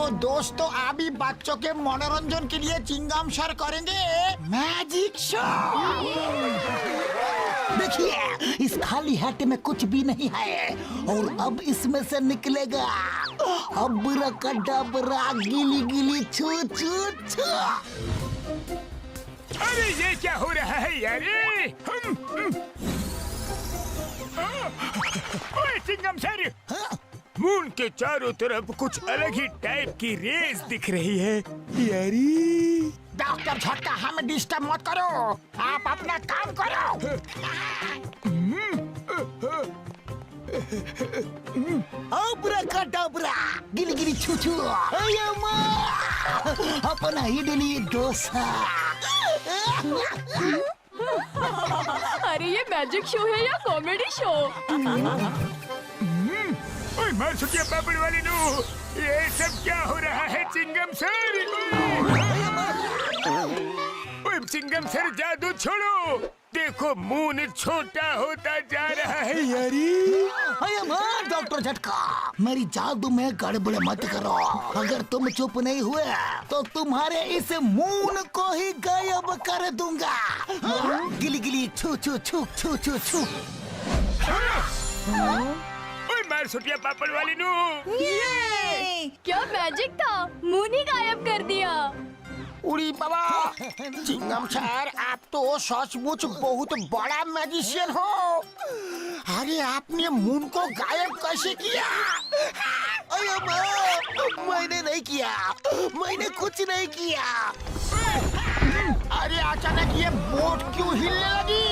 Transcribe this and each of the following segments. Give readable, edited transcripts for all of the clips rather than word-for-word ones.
तो दोस्तों अभी बच्चों के मनोरंजन के लिए चिंगम सर करेंगे मैजिक शो। देखिए इस खाली हाथ में कुछ भी नहीं है और अब इसमें से निकलेगा अबराकडाबरा गिली गिली छू छू छू। अरे ये क्या हो रहा है यार? ओए चिंगम सर, मून के चारों तरफ कुछ अलग ही टाइप की रेस दिख रही है यारी। डॉक्टर झटका हमें डिस्टर्ब मत करो, आप अपना काम करो। अबराकडाबरा गिली गिली छू छू अपना इडली डोसा। अरे ये मैजिक शो है या कॉमेडी शो? ओए मार सुटिया पापड़ वाली नू, ये सब क्या हो रहा है चिंगम सर? ओए चिंगम सर जादू छोड़ो, देखो मून छोटा होता जा रहा है यारी। डॉक्टर झटका मेरी जादू में गड़बड़ मत करो, अगर तुम चुप नहीं हुए तो तुम्हारे इस मून को ही गायब कर दूंगा। गिली गिली छू छू छू छू छू छू। ओए मार सुटिया पापड़ वाली नू, ये क्या मैजिक था, मून ही गायब कर दिया। उड़ी बाबा, चिंगम सर आप तो सचमुच बहुत बड़ा मैजिशियन हो। अरे आपने मून को गायब कैसे किया? मैंने नहीं किया, मैंने कुछ नहीं किया। अरे अचानक ये बोट क्यों हिलने लगी?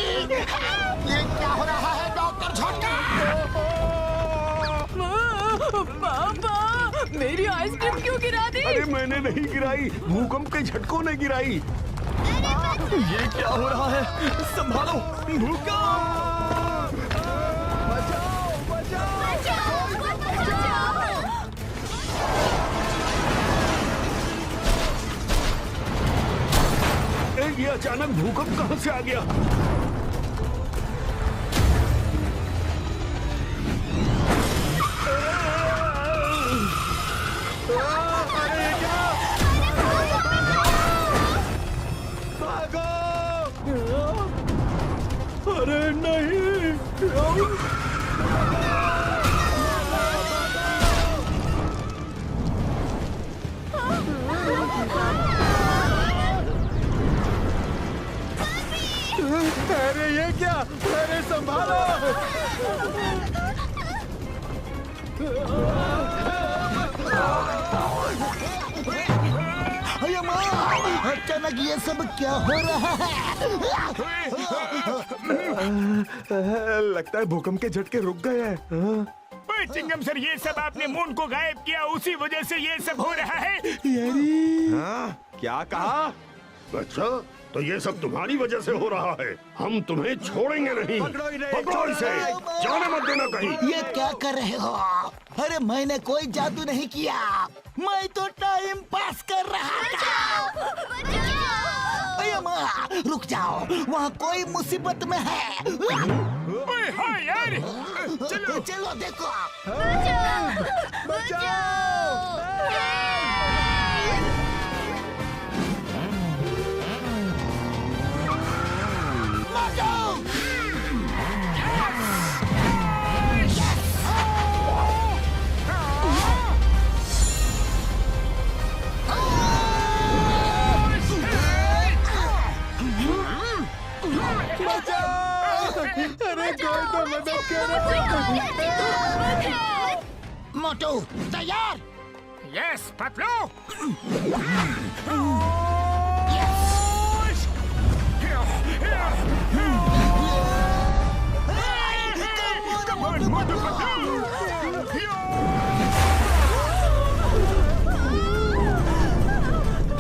ये क्या हो रहा है डॉक्टर झटका? पापा मेरी आइसक्रीम क्यों गिरा दी? अरे मैंने नहीं गिराई, भूकंप के झटकों ने गिराई। ये क्या हो रहा है? संभालो, भूकंप! बचाओ, बचाओ! ये अचानक भूकंप कहां से आ गया? अरे नहीं! अरे ये क्या? अरे संभालो! अचानक ये सब क्या हो रहा है? लगता है भूकंप के झटके रुक गए हैं। ओए चिंगम सर, ये सब आपने मून को गायब किया, उसी वजह से ये सब हो रहा है यारी। क्या कहा? अच्छा, तो ये सब तुम्हारी वजह से हो रहा है। हम तुम्हें छोड़ेंगे नहीं। पकड़ो इसे, जाने मत देना कहीं। ये क्या कर रहे हो? अरे मैंने कोई जादू नहीं किया, मैं तो टाइम पास कर रहा था। रुक जाओ, वहाँ कोई मुसीबत में है। ओए हाँ यार, चलो चलो देखो। अरे कोई तो मदद करो! मोटू तैयार? यस पतलू।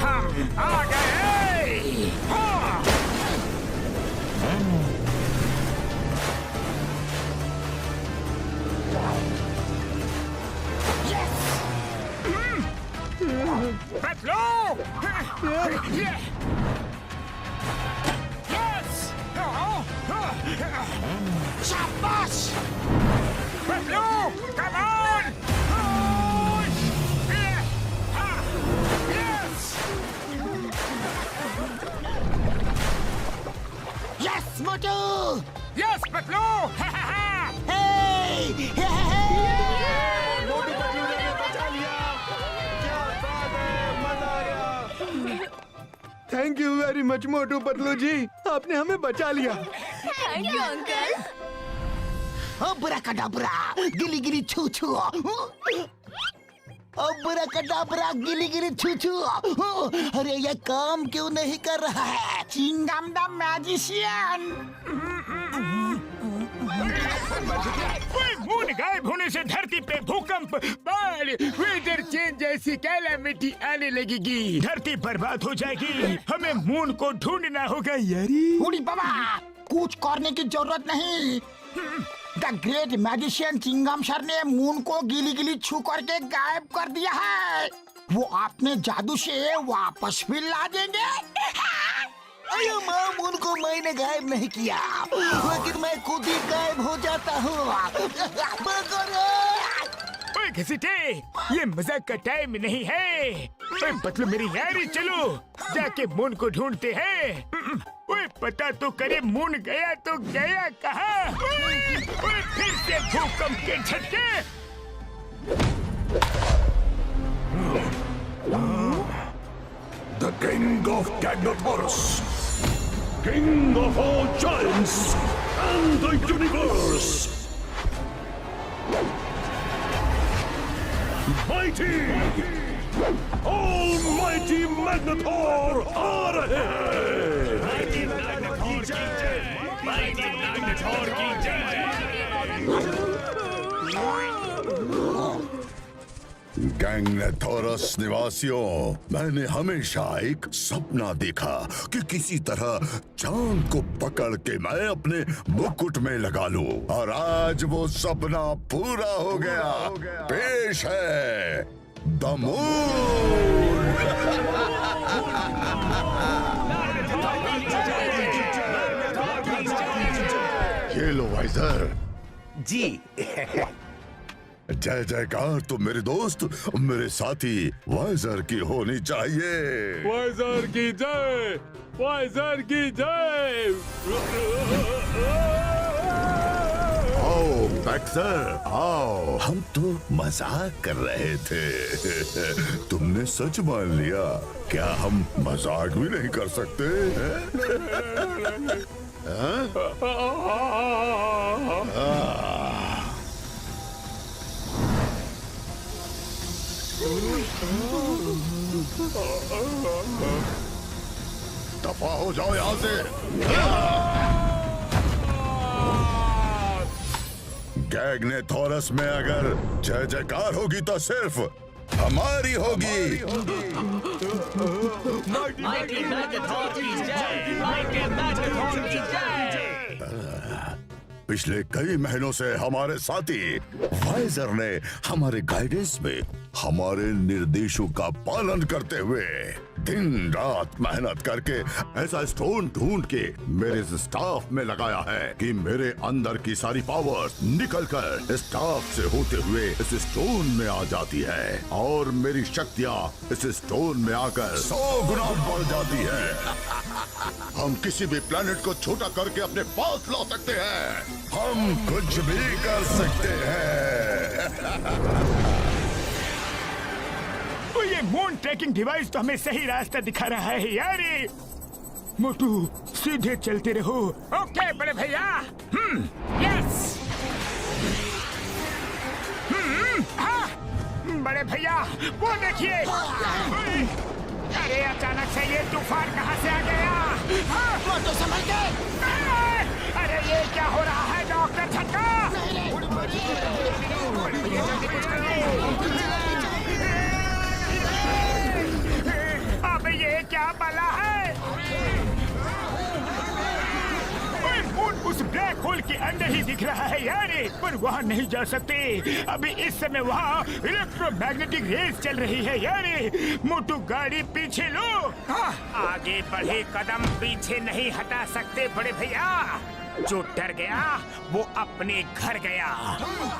हम आ गए। पतलू! यस! शाबाश! Patlu! Come on! Yes Motu. Yes Patlu. Hey Motu Patlu ने बचा लिया। क्या बात है, मजा आ गया। Thank you very much Motu Patlu ji, आपने हमें बचा लिया। Thank you uncle. अब्राकडाब्रा गिली गिली छू छू। अब्राकडाब्रा गिली गिली छू छू। अरे ये काम क्यों नहीं कर रहा है? Chingam the magician. मून गायब होने से धरती पे भूकंप, बाढ़, वेदर चेंज जैसी कैलामिटी आने लगेगी। धरती बर्बाद हो जाएगी। हमें मून को ढूंढना होगा यारी। बूढ़ी बाबा, कुछ करने की जरूरत नहीं। The great magician Chingum sir ने मून को गिली गिली छू करके गायब कर दिया है। वो अपने जादू से वापस भी ला देंगे। अरे माँ, मून को मैंने गायब नहीं किया, लेकिन मैं खुद ही गायब हो जाता हूँ। ओए घसीटे, ये मजाक का टाइम नहीं है। ओए पतलू मेरी यारी, चलो जाके मून को ढूंढते हैं। ओए पता तो करे मून गया तो गया कहाँ? ओए फिर से भूकंप के झटके। The King of Gagnotaurus, King of all giants and the universe. Mighty, almighty Magnetor आ रहे हैं। Mighty Magnetor की जय, Mighty Magnetor की जय। गैंगनेथोरस निवासियों, मैंने हमेशा एक सपना देखा कि किसी तरह चांद को पकड़ के मैं अपने मुकुट में लगा लूं, और आज वो सपना पूरा हो गया। पेश है द मून। ये लो वाइजर। जी। जय जयकार तो मेरे दोस्त, मेरे साथी वाइजर की होनी चाहिए। वाइजर की जय, वाइजर की जय। आओ बैक्सर, आओ। हम तो मजाक कर रहे थे, तुमने सच मान लिया। क्या हम मजाक भी नहीं कर सकते? दफा हो जाओ यहाँ से। गैंगनेथोरस में अगर जय जयकार होगी तो सिर्फ हमारी होगी। माइटी मैग्नेटॉर की जय, माइटी मैग्नेटॉर की जय। पिछले कई महीनों से हमारे साथी वाइजर ने हमारे गाइडेंस में हमारे निर्देशों का पालन करते हुए दिन रात मेहनत करके ऐसा स्टोन ढूंढ के मेरे स्टाफ में लगाया है कि मेरे अंदर की सारी पावर्स निकलकर स्टाफ से होते हुए इस स्टोन में आ जाती है, और मेरी शक्तियाँ इस स्टोन में आकर 100 गुना बढ़ जाती है। हम किसी भी प्लेनेट को छोटा करके अपने पास ला सकते हैं। हम कुछ भी कर सकते हैं। तो ये मून ट्रैकिंग डिवाइस तो हमें सही रास्ता दिखा रहा है यारी। मोटू सीधे चलते रहो। ओके बड़े भैया। यस। हाँ बड़े भैया, वो देखिए। अरे अचानक से ये तूफान कहाँ से आ गया? मोटू संभल के। अरे ये क्या हो रहा है डॉक्टर झटका? अब ये क्या बला है? मून उस ब्लैक होल के अंदर ही दिख रहा है यार, पर वहाँ नहीं जा सकते। अभी इस समय वहाँ इलेक्ट्रोमैग्नेटिक रेस चल रही है यार। मोटू गाड़ी पीछे लो। आगे बढ़े कदम पीछे नहीं हटा सकते बड़े भैया। जो डर गया वो अपने घर गया।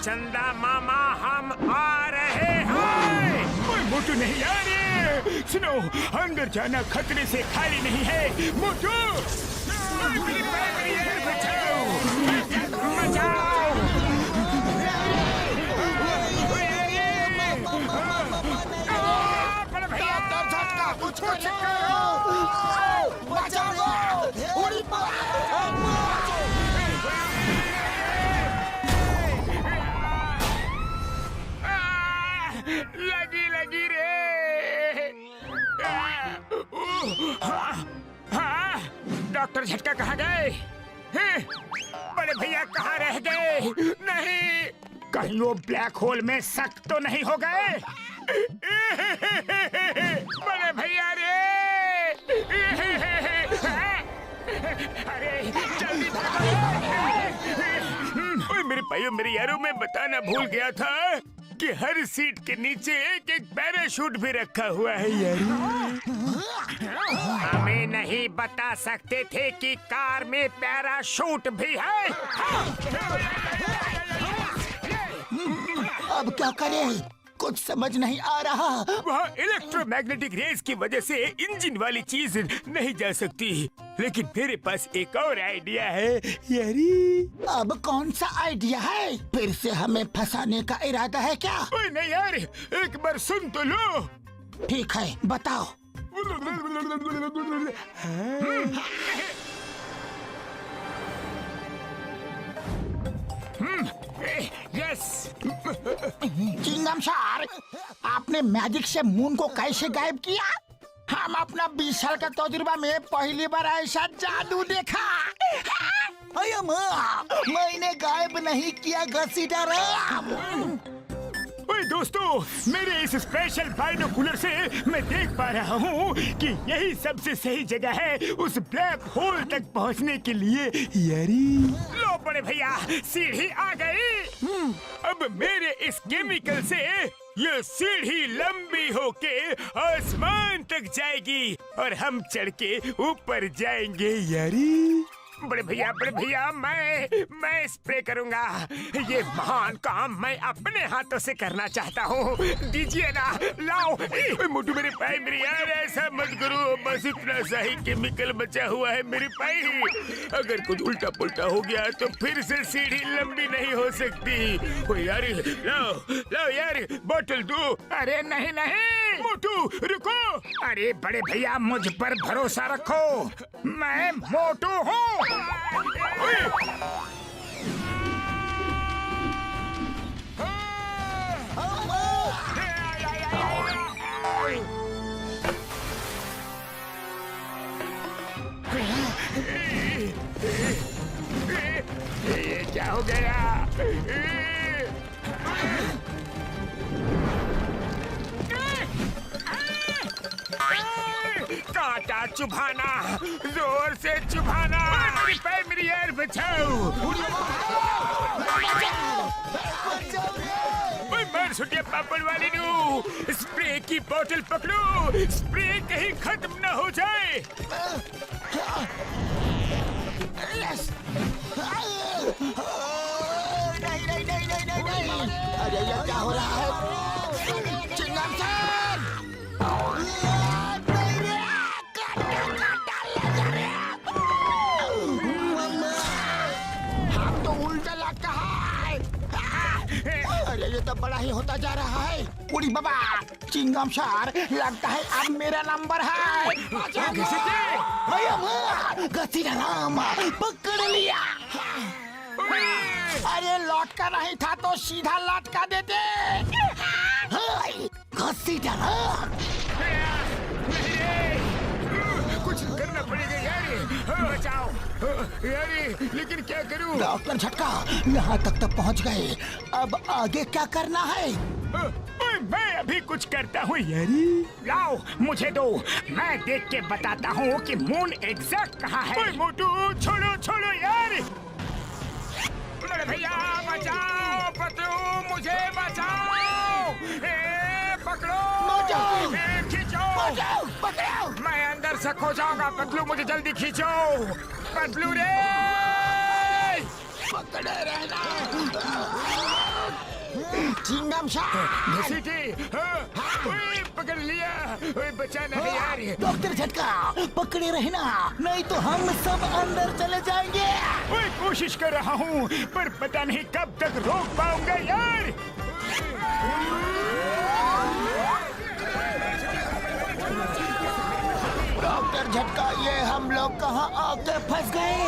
चंदा मामा हम आ रहे हैं। कोई मोटू नहीं यार, सुनो अंदर जाना खतरे से खाली नहीं है। मोटू भैया कहाँ रह गए? नहीं, कहीं वो ब्लैक होल में सक तो नहीं हो गए? बड़े भैया रे! अरे जल्दी ओए मेरे भाइयों मेरे यारों, मैं बताना भूल गया था कि हर सीट के नीचे एक एक पैराशूट भी रखा हुआ है यार। हमें नहीं बता सकते थे कि कार में पैराशूट भी है। अब क्या करें? कुछ समझ नहीं आ रहा। वहाँ इलेक्ट्रोमैग्नेटिक रेस की वजह से इंजन वाली चीज नहीं जा सकती, लेकिन मेरे पास एक और आइडिया है यारी। अब कौन सा आइडिया है? फिर से हमें फंसाने का इरादा है क्या? ओए नहीं यार, एक बार सुन तो लो। ठीक है, बताओ। यस। चिंगम सर, आपने मैजिक से मून को कैसे गायब किया? हम अपना 20 साल का तजुर्बा में पहली बार ऐसा जादू देखा। अरे माँ, मैंने गायब नहीं किया घसीटा। ओए दोस्तों, मेरे इस स्पेशल बाइनोकुलर से मैं देख पा रहा हूँ कि यही सबसे सही जगह है उस ब्लैक होल तक पहुँचने के लिए यारी। लो बड़े भैया, सीढ़ी आ गई। अब मेरे इस केमिकल से ये सीढ़ी लंबी होके आसमान तक जाएगी और हम चढ़ के ऊपर जाएंगे यारी। बड़े भैया मैं स्प्रे करूंगा। ये महान काम मैं अपने हाथों से करना चाहता हूँ। दीजिए ना, लाओ। मोटू मेरे भाई, मेरे यार ऐसा मत करो, बस इतना सा ही केमिकल बचा हुआ है मेरे भाई। अगर कुछ उल्टा पुल्टा हो गया तो फिर से सीढ़ी लंबी नहीं हो सकती। ओ यार, लाओ यार, बोतल दो। अरे नहीं मोटू रुको। अरे बड़े भैया, मुझ पर भरोसा रखो, मैं मोटू हूँ। ये क्या हो गया? कांटा चुभाना, जोर से चुभाना। मेरी यार बचाओ। मार सुटिया पापड़ वाली नू, स्प्रे की बोतल पकड़ो, स्प्रे कहीं खत्म न हो जाए। नहीं। अरे ये क्या हो रहा है? चिंगम सर! हाथ तो उल्टा लगता है। अरे ये तो बड़ा ही होता जा रहा है। उड़ी बाबा, चिंगम सर, लगता है अब मेरा नंबर है। घसीटा राम, पकड़ लिया। अरे लौटका नहीं था तो सीधा लटका देते। घसीटा राम। कुछ करना पड़ेगा यार, बचाओ यार, लेकिन क्या करूं? डॉक्टर झटका, यहाँ तक तो पहुँच गए, अब आगे क्या करना है? मैं अभी कुछ करता हूँ यारी। लाओ मुझे दो, मैं देख के बताता हूँ कि मून एग्जैक्ट कहाँ है। मोटू छोड़ो यार। अरे भैया बचाओ, पतलू मुझे बचाओ। पकड़ो, खींचो, पकड़ो। मैं अंदर से खो जाऊंगा, पतलू मुझे जल्दी खींचो। पतलू रे, पकड़े रहना। चिंगम घसीटी, पकड़ लिया। बचा नहीं यार। डॉक्टर झटका, पकड़े रहना, नहीं तो हम सब अंदर चले जाएंगे। कोशिश कर रहा हूँ, पर पता नहीं कब तक रोक पाऊंगा यार। डॉक्टर झटका, ये हम लोग कहाँ आके फंस गए?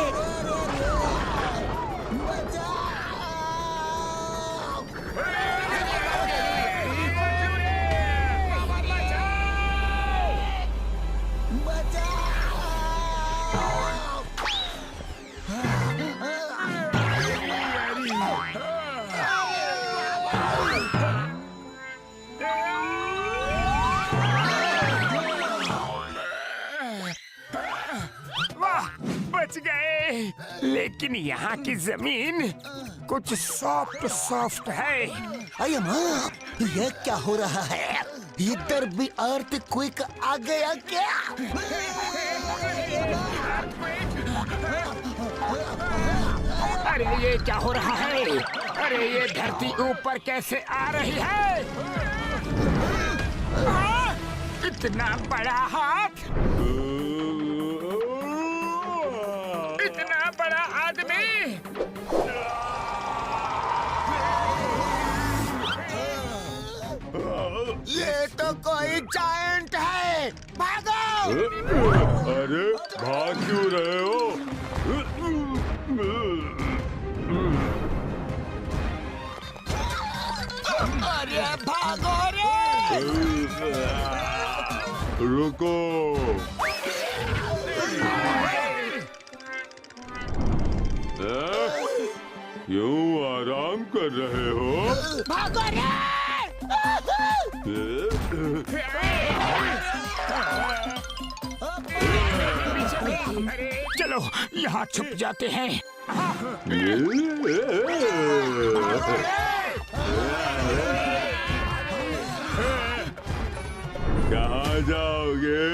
है, लेकिन यहाँ की जमीन कुछ सॉफ्ट सॉफ्ट है। अरे माँ, ये क्या हो रहा है? इधर भी अर्थक्वेक आ गया क्या? अरे ये क्या हो रहा है? अरे ये धरती ऊपर कैसे आ रही है? इतना बड़ा हाथ, इतना बड़ा आदमी। ये तो कोई जायंट है, भागो! अरे भाग क्यों रहे हो? अरे भागो रे! रुको। क्यों आराम कर रहे हो? भागो रे! चलो यहाँ छुप जाते हैं। कहाँ जाओगे?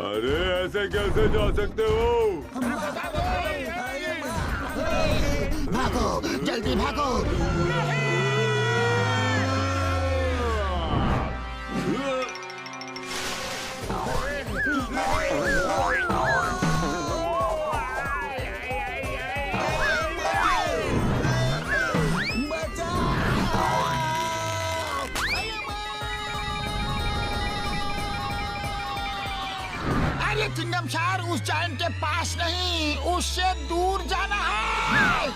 अरे ऐसे कैसे जा सकते हो? भागो, जल्दी भागो! अरे चिंगमशार, उस जायंट के पास नहीं, उससे दूर जाना है।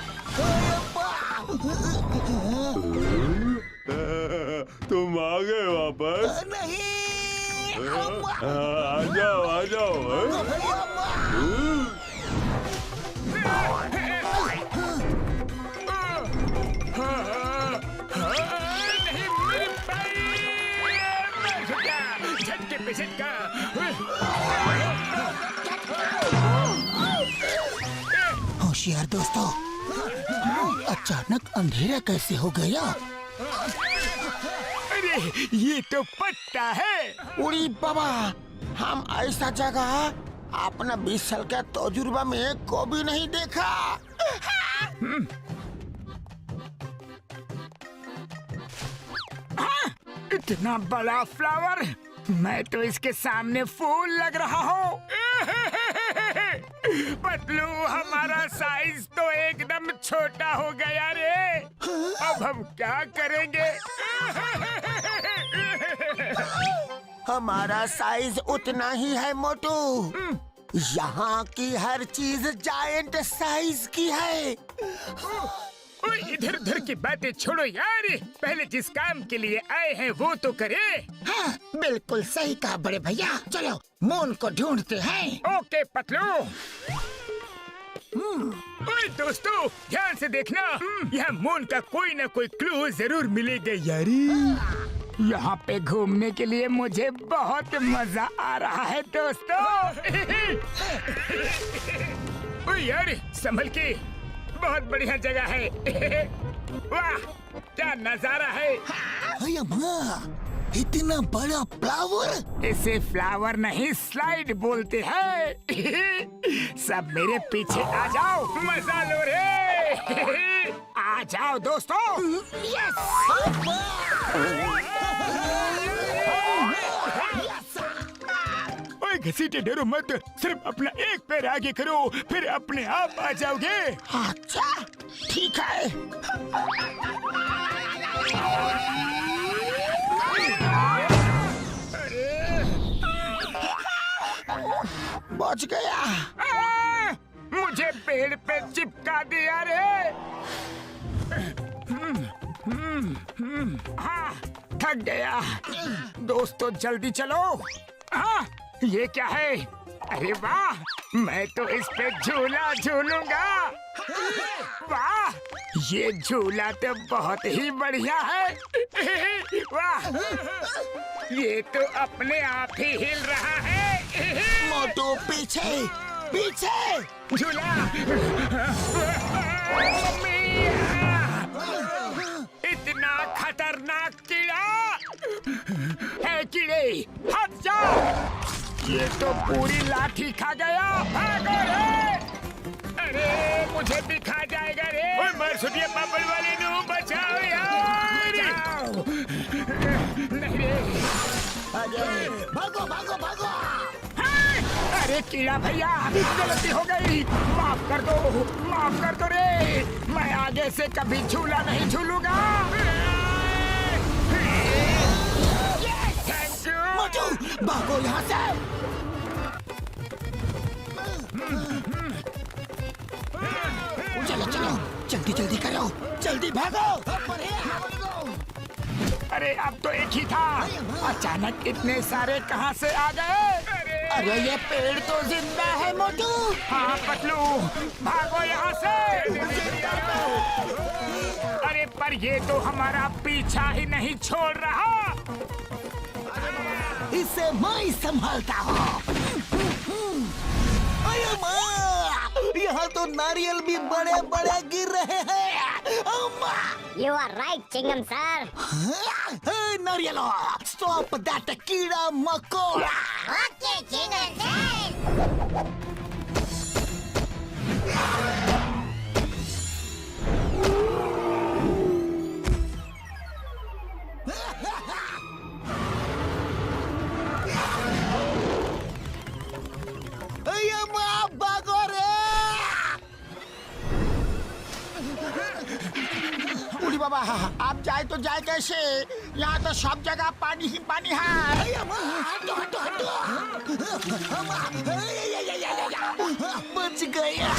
तुम आ गए वापस? नहीं, आ जाओ आ जाओ। झटके पे झटका। होशियार दोस्तों, अचानक अंधेरा कैसे हो गया? अरे ये तो पट्टा है। उड़ी बाबा, हम ऐसा जगह अपना 20 साल का तजुर्बा में कभी नहीं देखा। इतना बड़ा फ्लावर, मैं तो इसके सामने फूल लग रहा हूँ। पतलू, हमारा साइज तो एकदम छोटा हो गया रे। अब हम क्या करेंगे? हमारा साइज उतना ही है मोटू। यहाँ की हर चीज जायंट साइज की है। इधर उधर की बातें छोड़ो यार, पहले जिस काम के लिए आए हैं वो तो करें। हाँ, बिल्कुल सही कहा बड़े भैया। चलो मून को ढूंढते हैं। ओके पतलू। ओए दोस्तों, ध्यान से देखना, यहाँ मून का कोई ना कोई क्लू जरूर मिलेगा यारी। यहाँ पे घूमने के लिए मुझे बहुत मजा आ रहा है दोस्तों। ओए यार, संभल के, बहुत बढ़िया जगह है। वाह, क्या नजारा है। अरे माँ, इतना बड़ा फ्लावर! इसे फ्लावर नहीं स्लाइड बोलते हैं। सब मेरे पीछे आ जाओ, मजा लो रे। आ जाओ दोस्तों। ओए घसीटे डरो मत, सिर्फ अपना एक पैर आगे करो, फिर अपने आप आ जाओगे। अच्छा, ठीक है। बच गया। मुझे पेड़ पे चिपका दिया रे। हाँ, थक गया। दोस्तों जल्दी चलो। हाँ, ये क्या है? अरे वाह, मैं तो इस पे झूला झूलूंगा। वाह, ये झूला तो बहुत ही बढ़िया है। वाह, ये तो अपने आप ही हिल रहा है। मोटू पीछे पीछे। झूला। इतना खतरनाक कीड़ा है। कीड़े हट जाओ। ये तो पूरी लाठी खा गया। भागो रे। अरे मुझे भी खा जाएगा रे। ओए मर सुनिए पापड़ वाले नू बचाओ यार। नहीं रे। भागो भागो भागो। अरे कीड़ा भैया गलती हो गई। माफ कर दो रे। मैं आगे से कभी झूला नहीं झूलूंगा। Thank you. मोटू भागो यहाँ से। चलो चलो जल्दी जल्दी करो। जल्दी भागो। अरे अब तो एक ही था। अचानक इतने सारे कहाँ से आ गए? अरे ये पेड़ तो जिंदा है मोटू। हाँ पतलू भागो यहाँ से। अरे पर ये तो हमारा पीछा ही नहीं छोड़ रहा। इसे मैं संभालता हूँ। अरे माँ, यहाँ तो नारियल भी बड़े बड़े गिर रहे हैं। You are right, Chingam sir. नारियलो, stop that कीड़ा मकोड़ा। Okay, Chingam sir. अरे माँ भागो रे। उड़ी बाबा आप जाए तो जाए कैसे? यहाँ तो सब जगह पानी ही पानी है। बच गया।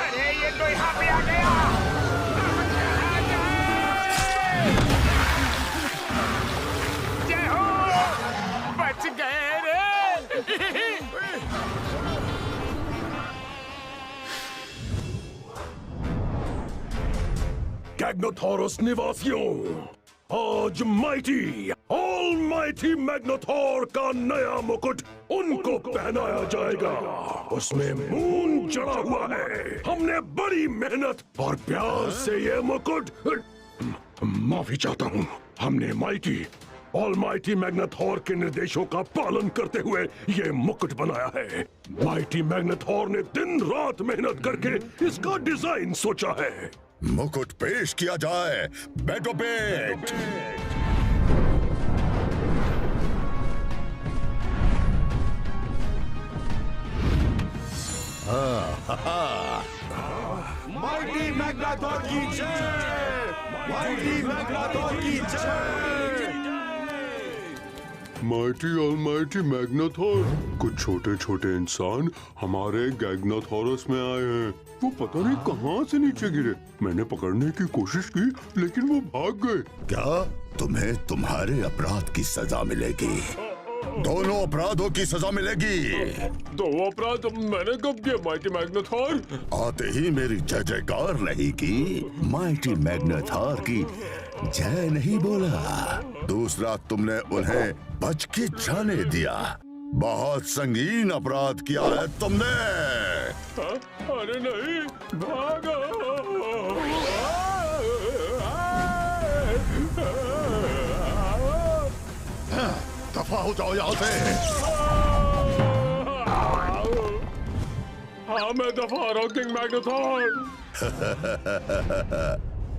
अरे ये तो यहाँ पे आ गया। जय हो। बच गए रे। गैग्नोथोरस निवासियों, आज माइटी ऑलमाइटी मैग्नेथोर का नया मुकुट उनको पहनाया जाएगा। उसमें मून जड़ा हुआ है। हमने बड़ी मेहनत और प्यार से ये मुकुट, माफी चाहता हूँ, हमने माइटी ऑलमाइटी मैग्नेथोर के निर्देशों का पालन करते हुए ये मुकुट बनाया है। माइटी मैग्नेथोर ने दिन रात मेहनत करके इसका डिजाइन सोचा है। मुकुट पेश किया जाए। बैठो पेट। माइटी मैग्नेथोर की जय। माइटी मैग्नेथोर की जय। Mighty almighty Magnethor. कुछ छोटे छोटे इंसान हमारे गैग्नाथोरस में आए हैं। वो पता नहीं कहाँ से नीचे गिरे। मैंने पकड़ने की कोशिश की लेकिन वो भाग गए। क्या तुम्हें तुम्हारे अपराध की सजा मिलेगी? दोनों अपराधों की सजा मिलेगी। दो अपराध मैंने कब किया माइटी मैग्नेथोर? आते ही मेरी जय जयकार नहीं की। माइटी मैग्नेथोर की जय नहीं बोला। दूसरा, तुमने उन्हें बच के जाने दिया। बहुत संगीन अपराध किया है तुमने। अरे नहीं, भागो। दफा हो जाओ यहाँ से। हाँ मैं दफा रहा हूँ किंग मैग्नेथोर।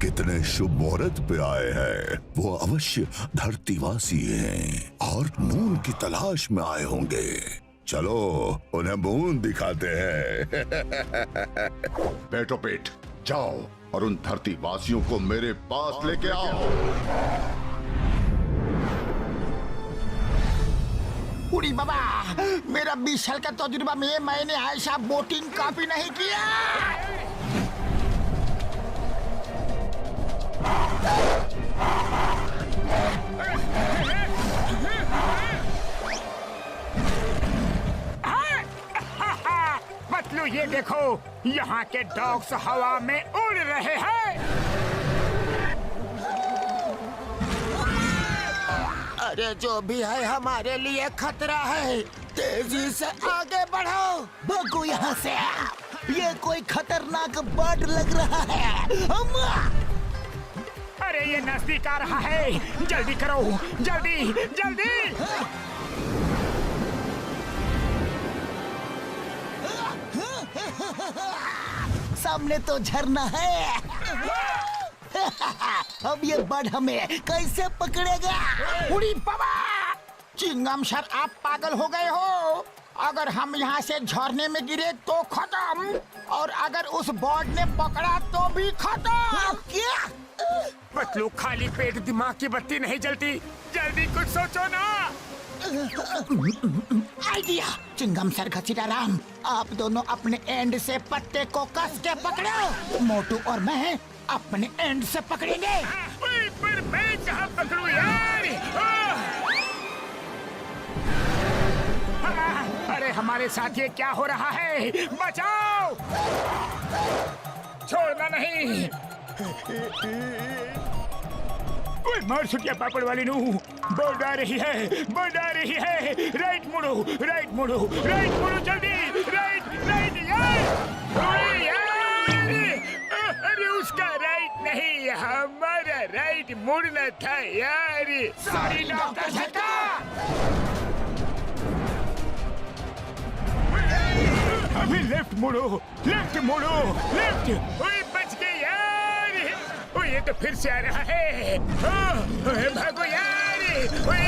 कितने शुभ मुहूर्त पे आए हैं। वो अवश्य धरतीवासी हैं और मून की तलाश में आए होंगे। चलो उन्हें मून दिखाते हैं। बैठो पेट, जाओ और उन धरतीवासियों को मेरे पास लेके आओ। उड़ी बाबा, मेरा 20 साल का तजुर्बा में मैंने ऐसा बोटिंग कॉपी नहीं किया। पतलू ये देखो, यहाँ के डॉग्स हवा में उड़ रहे हैं। अरे जो भी है हमारे लिए खतरा है, तेजी से आगे बढ़ो। भागो यहाँ से, ये कोई खतरनाक बर्ड लग रहा है। अम्मा! अरे ये नजदीक आ रहा है, जल्दी करो, जल्दी जल्दी। सामने तो झरना है। अब ये बर्ड हमें कैसे पकड़ेगा? उड़ी बाबा! चिंगम सर, आप पागल हो गए हो। अगर हम यहाँ से झरने में गिरे तो खत्म, और अगर उस बर्ड ने पकड़ा तो भी खत्म। क्या? पतलू, खाली पेट दिमाग की बत्ती नहीं जलती, जल्दी कुछ सोचो ना। आइडिया! चिंगम सर, घसीटा राम, आप दोनों अपने एंड से पत्ते को कस के पकड़ो। मोटू और मैं अपने एंड से पकड़ेंगे। पर मैं कहाँ पकड़ूं यार? अरे हमारे साथ ये क्या हो रहा है? बचाओ! छोड़ना नहीं। ओए मार सुटिया पापड़ वाली नू, बोर्ड आ रही है, बोर्ड आ रही है। राइट मुड़ो, राइट मुड़ो, राइट मुड़ो, जल्दी राइट राइट यार। ओए यार, अरे उसका राइट नहीं, हमारा राइट मुड़ना था यार। सॉरी डॉक्टर झटका। अभी लेफ्ट मुड़ो, लेफ्ट मुड़ो, लेफ्ट। ओए बच गए यार। ओए ये तो फिर से आ रहा है। ओए भागो यार। ओए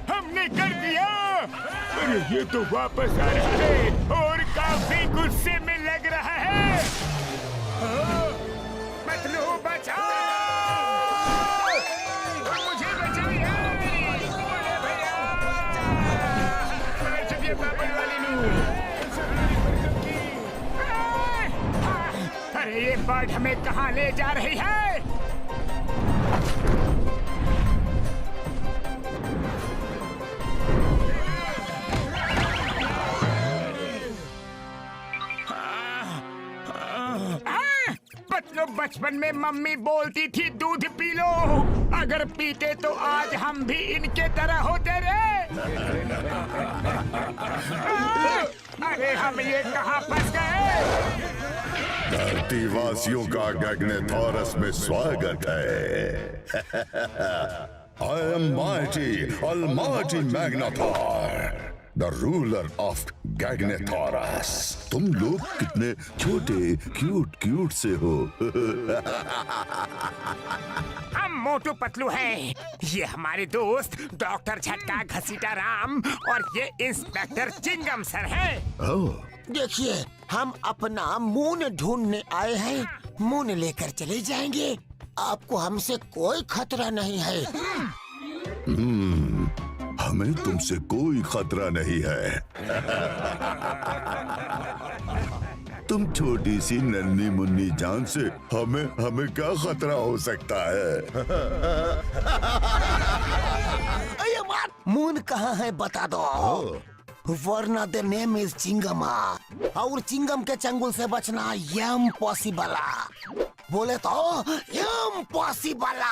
हमने कर दिया। अरे ये तो वापस आ रहा है और काफी गुस्से में लग रहा है। पतलू बचाओ, मुझे बचाओ यार। भैया, पापड़ वाली नू। अरे ये बर्ड हमें कहाँ ले जा रही है? पतलू, बचपन में मम्मी बोलती थी दूध पी लो, अगर पीते तो आज हम भी इनके तरह होते रे। अरे हम ये कहाँ फंस गए? धरती वासियों का गैग्नेथोरस में स्वागत है। I am mighty, almighty Magnetar, the ruler of Gagnetorus. तुम लोग कितने छोटे क्यूट से हो। हम मोटू पतलू हैं। ये हमारे दोस्त डॉक्टर झटका, घसीटा राम और ये इंस्पेक्टर चिंगम सर हैं। देखिए, हम अपना मून ढूंढने आए हैं। मून लेकर चले जाएंगे। आपको हमसे कोई खतरा नहीं है। हमें तुमसे कोई खतरा नहीं है। तुम छोटी सी नन्ही मुन्नी जान से हमें क्या खतरा हो सकता है? मून कहाँ है बता दो, वरना द नेम इज चिंगमा, और चिंगम के चंगुल से बचना इम्पॉसिबल। बोले तो इम्पॉसिबल।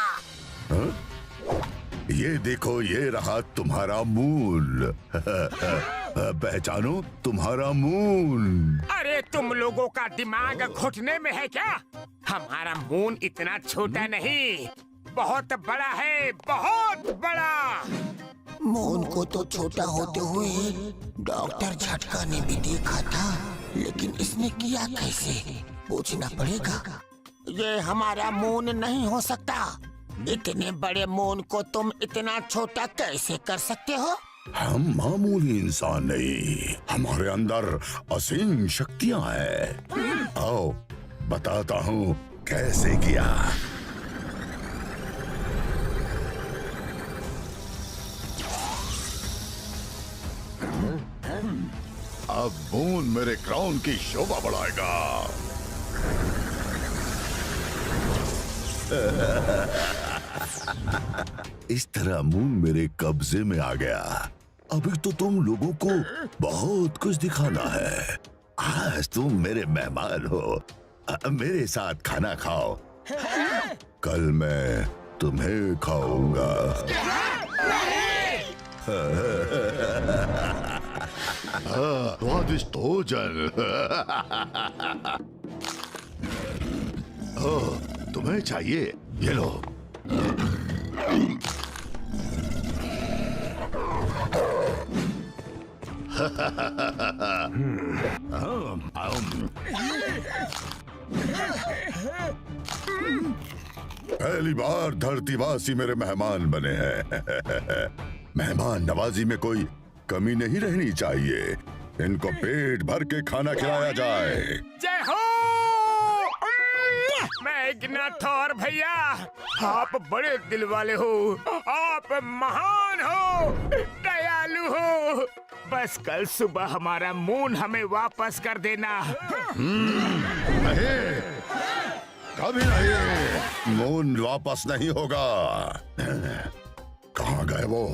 ये देखो, ये रहा तुम्हारा मून। पहचानो तुम्हारा मून। अरे तुम लोगों का दिमाग घुटने में है क्या? हमारा मून इतना छोटा नहीं, बहुत बड़ा है, बहुत बड़ा। मून को तो छोटा होते हुए डॉक्टर झटका ने भी देखा था, लेकिन इसने किया कैसे? पूछना पड़ेगा। ये हमारा मून नहीं हो सकता। इतने बड़े मून को तुम इतना छोटा कैसे कर सकते हो? हम मामूली इंसान नहीं, हमारे अंदर असीम शक्तियां हैं। आओ बताता हूँ कैसे किया। अब मून मेरे क्राउन की शोभा बढ़ाएगा। इस तरह मून मेरे कब्जे में आ गया। अभी तो तुम लोगों को बहुत कुछ दिखाना है। आज तुम मेरे मेहमान हो। मेरे साथ खाना खाओ। कल मैं तुम्हें खाऊंगा। स्वादिष्ट भोजन। तुम्हें चाहिए, ये लो। पहली बार धरतीवासी मेरे मेहमान बने हैं। मेहमान नवाजी में कोई कमी नहीं रहनी चाहिए। इनको पेट भर के खाना खिलाया जाए। जय हो मैग्नाथोर भैया, आप बड़े दिल वाले हो। आप महान हो, दयालु हो। बस कल सुबह हमारा मून हमें वापस कर देना। नहीं, कभी नहीं। मून वापस नहीं होगा। कहाँ गए वो?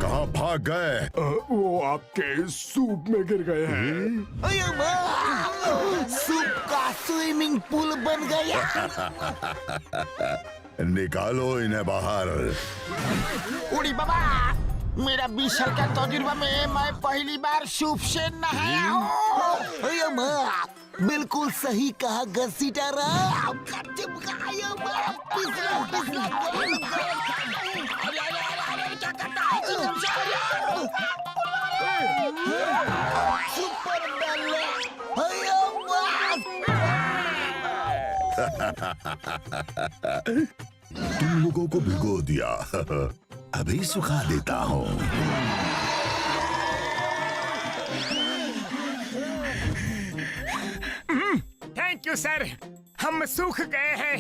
कहाँ भाग गए? वो आपके सूप में गिर गए हैं। अरे वाह! सूप का स्विमिंग पूल बन गया। निकालो इन्हें बाहर। उड़ी बाबा, मेरा 20 साल का तजुर्बा में मैं पहली बार सूप से नहाया हूँ। अरे वाह! बिल्कुल सही कहा घसीटारा। तुम लोगों को भिगो दिया। अभी सुखा देता हूँ। थैंक यू सर, हम सूख गए हैं।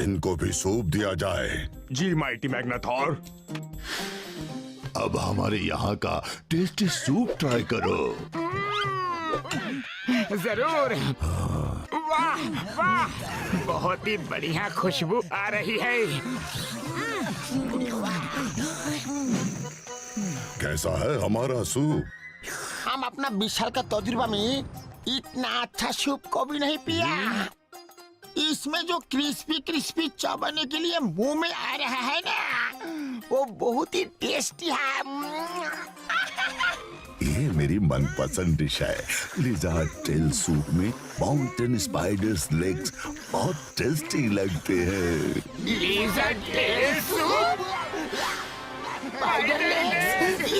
इनको भी सूप दिया जाए। जी माइटी मैग्नाथोर। अब हमारे यहाँ का टेस्टी सूप ट्राई करो। जरूर। वाह वाह, बहुत ही बढ़िया खुशबू आ रही है। कैसा है हमारा सूप? हम अपना 20 साल का तजुर्बा में इतना अच्छा सूप को भी नहीं पिया। इसमें जो क्रिस्पी क्रिस्पी चबाने के लिए मुंह में आ रहा है ना, वो बहुत ही टेस्टी है। ये मेरी मनपसंद डिश है। लिज़ार्ड टेल सूप में माउंटेन स्पाइडर्स लेग्स बहुत टेस्टी लगते हैं। Lizard tail soup? Spider legs?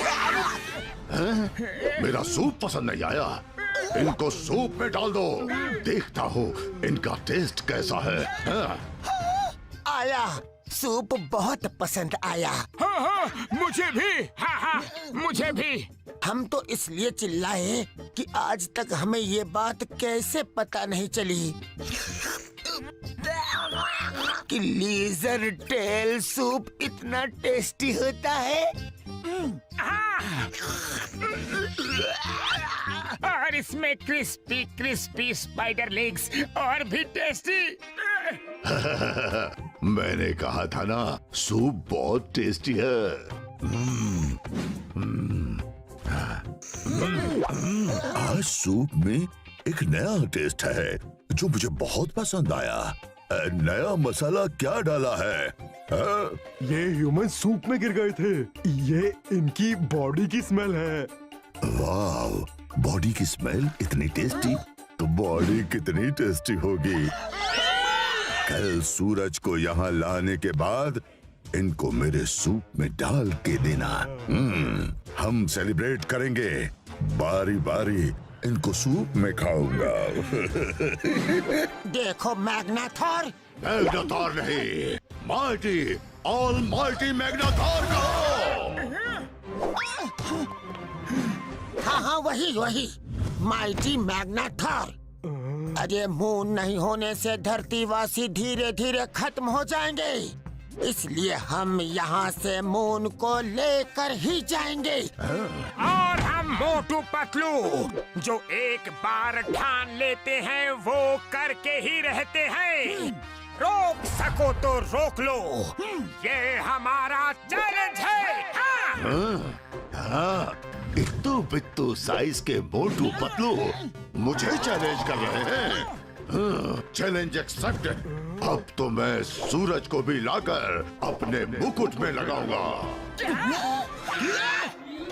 मेरा सूप पसंद नहीं आया? इनको सूप में डाल दो। देखता हूँ इनका टेस्ट कैसा है। आया, सूप बहुत पसंद आया। हाँ हाँ, मुझे भी। हाँ हाँ, मुझे भी। हम तो इसलिए चिल्लाए कि आज तक हमें ये बात कैसे पता नहीं चली कि लिज़र्ड टेल सूप इतना टेस्टी होता है। और इसमें क्रिस्पी क्रिस्पी स्पाइडर लेग्स और भी टेस्टी। मैंने कहा था ना, सूप बहुत टेस्टी है। आज सूप में एक नया टेस्ट है जो मुझे बहुत पसंद आया। नया मसाला क्या डाला है? ये ह्यूमन सूप में गिर गए थे। ये इनकी बॉडी की स्मेल है। वाव, बॉडी की स्मेल इतनी टेस्टी तो बॉडी कितनी टेस्टी होगी। कल सूरज को यहाँ लाने के बाद इनको मेरे सूप में डाल के देना। हम सेलिब्रेट करेंगे। बारी बारी इनको सूप में खाऊंगा। देखो मैग्नाथोर। मैग्नाथोर नहीं, माइटी, ऑलमाइटी मैग्नाथोर कहो। हाँ हाँ, वही वही, माइटी मैग्नाथोर। अरे मून नहीं होने से धरतीवासी धीरे धीरे खत्म हो जाएंगे, इसलिए हम यहाँ से मून को लेकर ही जाएंगे। और हम मोटू पतलू, जो एक बार ठान लेते हैं वो करके ही रहते हैं। रोक सको तो रोक लो, ये हमारा चैलेंज है। हाँ, इत्तू बित्तू साइज के मोटू पतलू मुझे चैलेंज कर रहे हैं। Challenge accepted. अब तो मैं सूरज को भी लाकर अपने मुकुट में लगाऊंगा।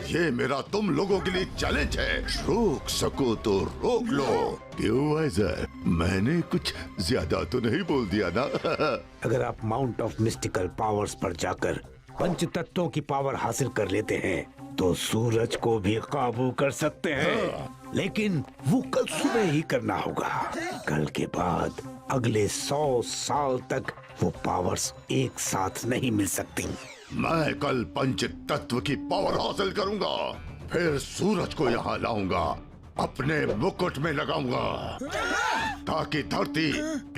ये मेरा तुम लोगों के लिए चैलेंज है। रोक सको तो रोक लो। क्यों वाइजर, मैंने कुछ ज्यादा तो नहीं बोल दिया ना? अगर आप माउंट ऑफ मिस्टिकल पावर्स पर जाकर पंच तत्वों की पावर हासिल कर लेते हैं तो सूरज को भी काबू कर सकते हैं, लेकिन वो कल सुबह ही करना होगा। कल के बाद अगले 100 साल तक वो पावर्स एक साथ नहीं मिल सकती। मैं कल पंच तत्व की पावर हासिल करूंगा, फिर सूरज को यहाँ लाऊंगा, अपने मुकुट में लगाऊंगा, ताकि धरती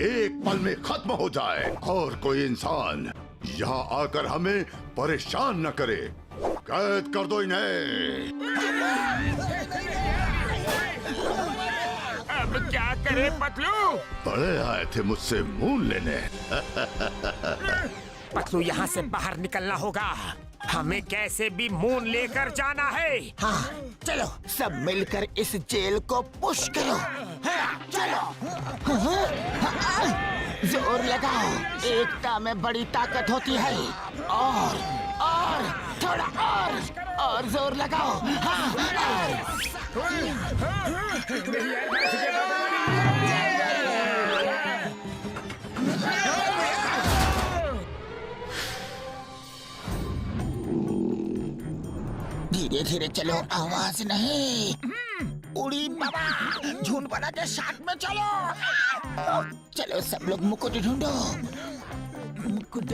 एक पल में खत्म हो जाए और कोई इंसान यहाँ आकर हमें परेशान न करे। कैद कर दो इन्हें। अब क्या करे पतलू? बड़े आए थे मुझसे मून लेने। पतलू, यहाँ से बाहर निकलना होगा। हमें कैसे भी मून लेकर जाना है। हाँ, चलो सब मिलकर इस जेल को पुश करो। हाँ, चलो। जोर लगाओ, एकता में बड़ी ताकत होती है। और थोड़ा और जोर लगाओ। हाँ, धीरे धीरे चलो, आवाज नहीं। उड़ी बाबा, झुंड बना के साथ में चलो। चलो सब लोग मुकुट ढूंढो। मुकुट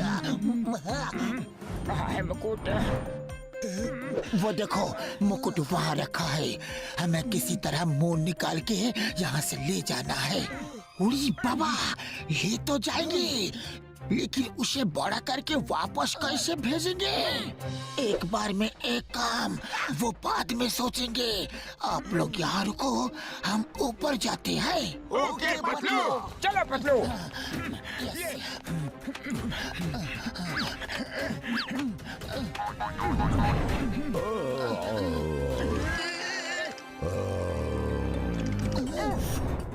है मुकुट। वो देखो, मुकुट वहाँ रखा है। हमें किसी तरह मून निकाल के यहाँ से ले जाना है। उड़ी बाबा, ये तो जाएंगे, लेकिन उसे बड़ा करके वापस कैसे भेजेंगे? एक बार में एक काम, वो बाद में सोचेंगे। आप लोग यहाँ रुको, हम ऊपर जाते हैं। ओके पतलू, चलो पतलू।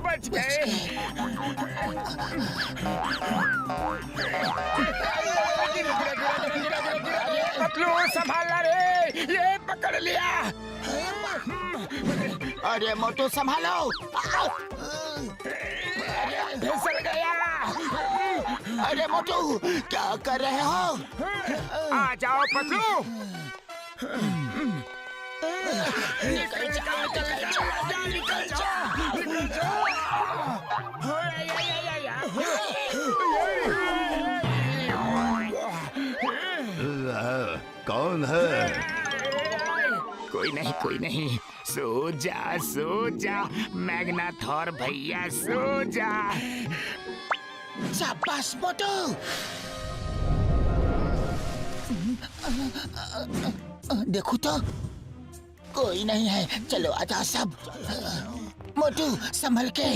बच गए। पतलू संभालना रे, ये पकड़ लिया। अरे मोटू संभालो। फिसल गया। अरे मोटू, क्या कर रहे हो? आ जाओ पतलू। निकल जाओ, निकल जाओ, निकल जाओ, निकल जाओ। कौन है? कोई नहीं, सो जा मैग्नाथोर भैया, सो जा। शाबाश मोटू। देखो तो कोई नहीं है। चलो आजा सब। मोटू संभल के।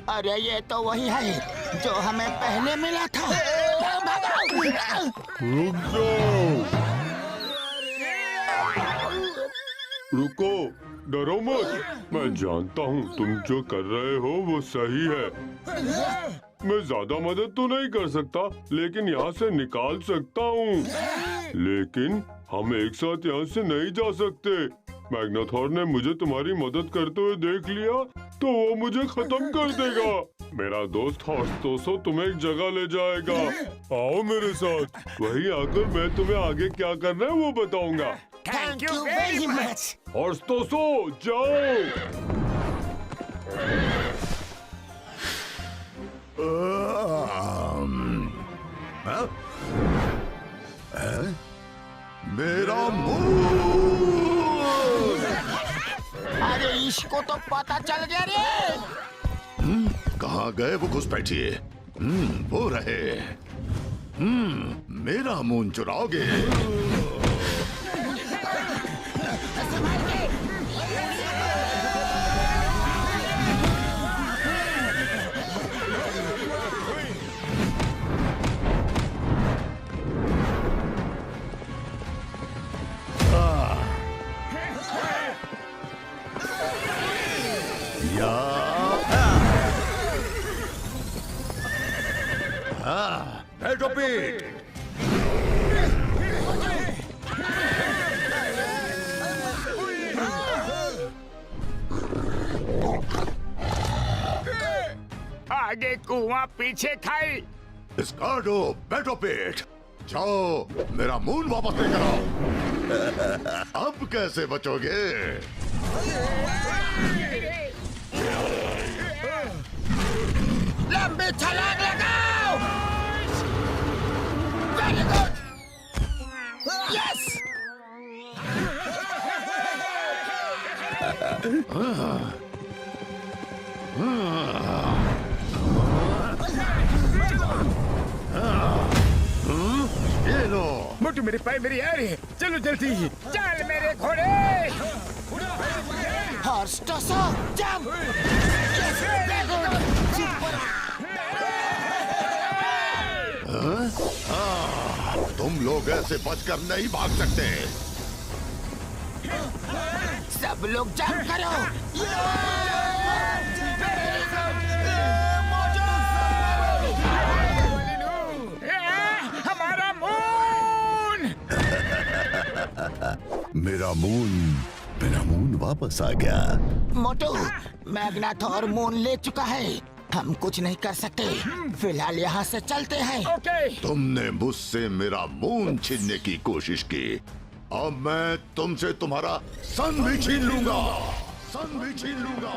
अरे ये तो वही है जो हमें पहले मिला था। रुक जाओ, रुको, डरो मत। मैं जानता हूँ तुम जो कर रहे हो वो सही है। मैं ज्यादा मदद तो नहीं कर सकता, लेकिन यहाँ से निकाल सकता हूँ। लेकिन हम एक साथ यहाँ से नहीं जा सकते। मैग्नाथोर ने मुझे तुम्हारी मदद करते हुए देख लिया तो वो मुझे खत्म कर देगा। मेरा दोस्त हॉर्स्टोसो तुम्हें एक जगह ले जाएगा। आओ मेरे साथ, वहीं आकर मैं तुम्हें आगे क्या करना है वो बताऊंगा। Thank you very much. Horse Toso, जाओ। मेरा मुंह। अरे इसको तो पता चल गया रे। कहाँ गए वो घुसपैठिए? वो रहे। मेरा मून चुराओगे? Petopit! आगे कुआं पीछे खाई। स्कार्डो, पेटोपिट, जाओ मेरा मून वापस लेकर आओ। अब कैसे बचोगे? लंबी छलांग लगाओ। Very good. यस। ये लो। मोटू मेरे पाए मेरी आ रही है। चलो जल्दी, चल मेरे घोड़े। Horse Toso, jump. Yes, very good. Super. तुम लोग ऐसे बचकर नहीं भाग सकते। सब लोग जंप करो। हमारा मून। मेरा मून वापस आ गया। मोटू, मैग्नाथोर मून ले चुका है। हम कुछ नहीं कर सकते। फिलहाल यहाँ से चलते हैं। ओके। तुमने मुझसे मेरा मून छीनने की कोशिश की। अब मैं तुमसे तुम्हारा सन भी छीन लूंगा। सन भी छीन लूंगा।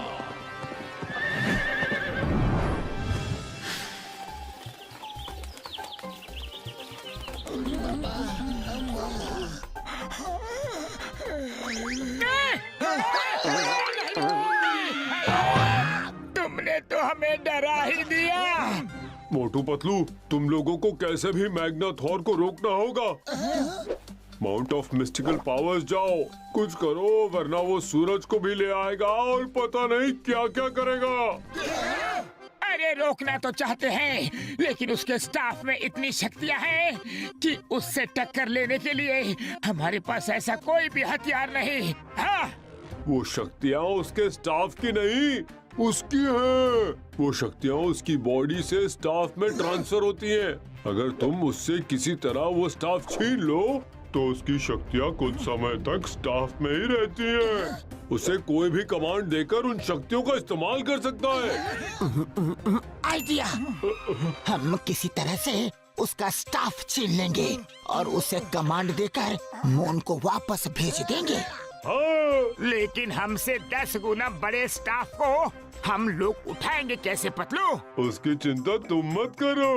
तुमने तो हमें डरा ही दिया। मोटू पतलू, तुम लोगों को कैसे भी मैग्नाथोर को रोकना होगा। माउंट ऑफ मिस्टिकल पावर्स जाओ, कुछ करो वरना वो सूरज को भी ले आएगा और पता नहीं क्या क्या करेगा। अरे रोकना तो चाहते हैं, लेकिन उसके स्टाफ में इतनी शक्तियां हैं कि उससे टक्कर लेने के लिए हमारे पास ऐसा कोई भी हथियार नहीं। हाँ। वो शक्तियाँ उसके स्टाफ की नहीं, उसकी है। वो शक्तियाँ उसकी बॉडी से स्टाफ में ट्रांसफर होती हैं। अगर तुम उससे किसी तरह वो स्टाफ छीन लो तो उसकी शक्तियाँ कुछ समय तक स्टाफ में ही रहती हैं। उसे कोई भी कमांड देकर उन शक्तियों का इस्तेमाल कर सकता है। आइडिया। हम किसी तरह से उसका स्टाफ छीन लेंगे और उसे कमांड देकर मून को वापस भेज देंगे। हाँ। लेकिन हमसे 10 गुना बड़े स्टाफ को हम लोग उठाएंगे कैसे पतलू? उसकी चिंता तुम मत करो।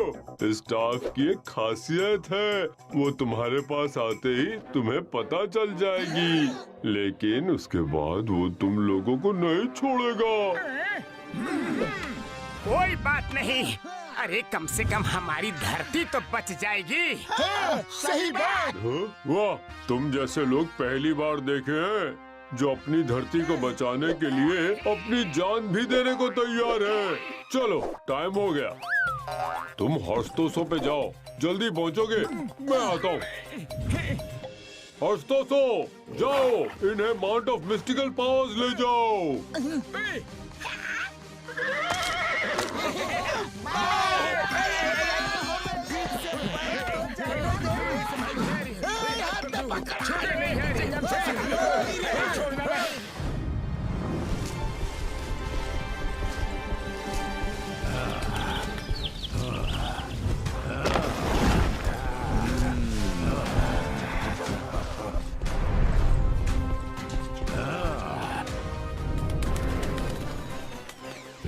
स्टाफ की एक खासियत है, वो तुम्हारे पास आते ही तुम्हें पता चल जाएगी। लेकिन उसके बाद वो तुम लोगों को नहीं छोड़ेगा। कोई बात नहीं। अरे कम से कम हमारी धरती तो बच जाएगी। सही बात। वाह, तुम जैसे लोग पहली बार देखे हैं जो अपनी धरती को बचाने के लिए अपनी जान भी देने को तैयार है। चलो टाइम हो गया, तुम हॉर्सटोसो पे जाओ, जल्दी पहुंचोगे। मैं आता हूँ। हॉर्सटोसो जाओ, इन्हें माउंट ऑफ मिस्टिकल पावर्स ले जाओ।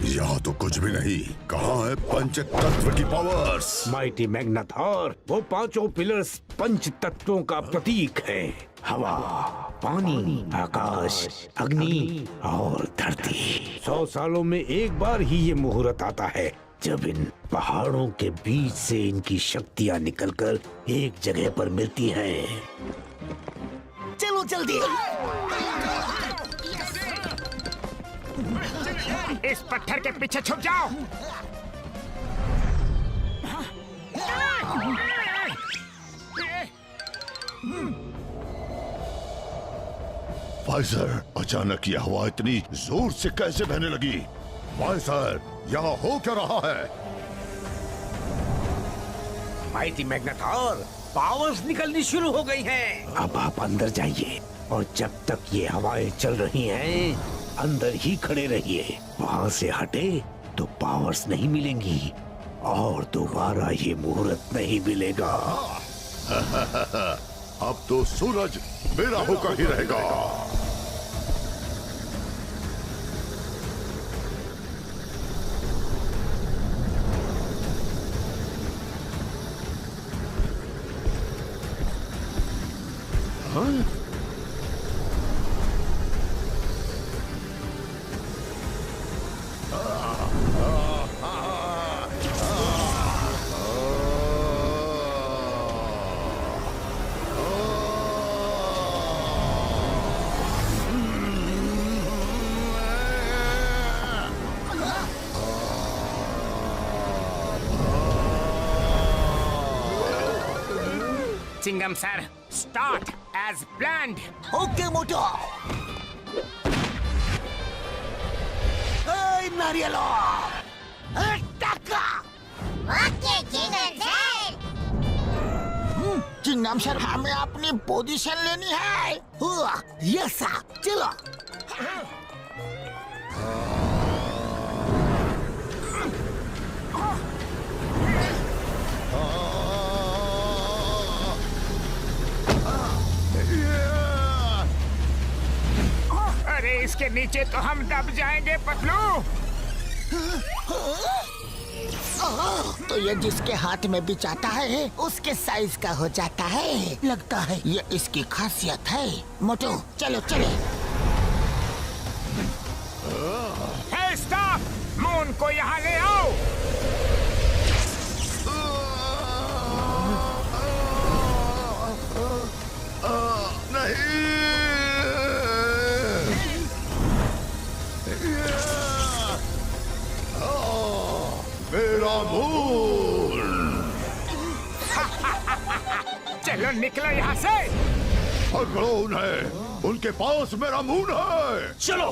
यहाँ तो कुछ भी नहीं। कहाँ है पंच तत्व की पावर्स? माइटी मैग्नाथोर, वो पांचों पिलर्स पंच तत्वों का प्रतीक है। हवा, पानी, आकाश, अग्नि और धरती। 100 सालों में एक बार ही ये मुहूर्त आता है जब इन पहाड़ों के बीच से इनकी शक्तियां निकलकर एक जगह पर मिलती हैं। चलो जल्दी। इस पत्थर के पीछे छुप जाओ। वाइजर, अचानक ये हवा इतनी जोर से कैसे बहने लगी? वाइजर, यहाँ हो क्या रहा है? माइटी मैग्नेटॉर, पावर्स निकलनी शुरू हो गई हैं। अब आप अंदर जाइए और जब तक ये हवाएं चल रही हैं, अंदर ही खड़े रहिए। वहाँ से हटे तो पावर्स नहीं मिलेंगी और दोबारा ये मुहूर्त नहीं मिलेगा। अब तो सूरज मेरा होकर ही रहेगा। Chingam sir, start as planned. Okay Motu. नारियल okay Chingam sir. Chingam sir, हमें अपनी पोजीशन लेनी है। यस सर, चलो। अरे इसके नीचे तो हम दब जाएंगे पतलू। तो ये जिसके हाथ में भी जाता है उसके साइज का हो जाता है। लगता है ये इसकी खासियत है। मोटू चलो चले। हे स्टॉप, मून को यहाँ ले आओ। मेरा मून। चलो निकलो यहाँ से। पकड़ो उन्हें, उनके पास मेरा मून है। चलो।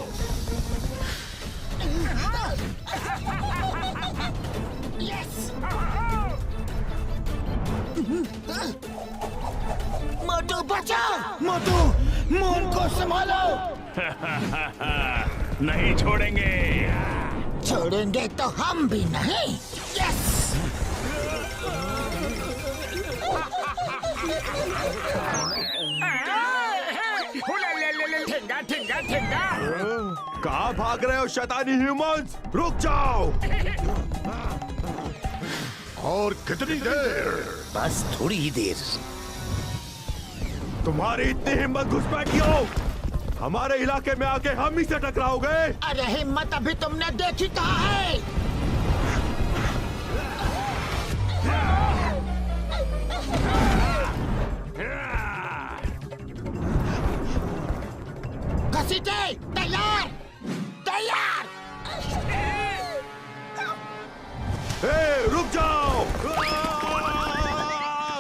मोटू बचाओ। मोटू, मून को संभालो। नहीं छोड़ेंगे। छोड़ेंगे तो हम भी नहीं। यस। ठेंगा ठेंगा ठेंगा। कहाँ भाग रहे हो शैतानी ह्यूमंस? रुक जाओ। और कितनी देर? बस थोड़ी ही देर। तुम्हारी इतनी हिम्मत घुसपैठ क्यों? हमारे इलाके में आके हम ही से टकराओगे? अरे हिम्मत अभी तुमने देखी कहाँ है? घसीटे, तैयार तैयार। रुक जाओ।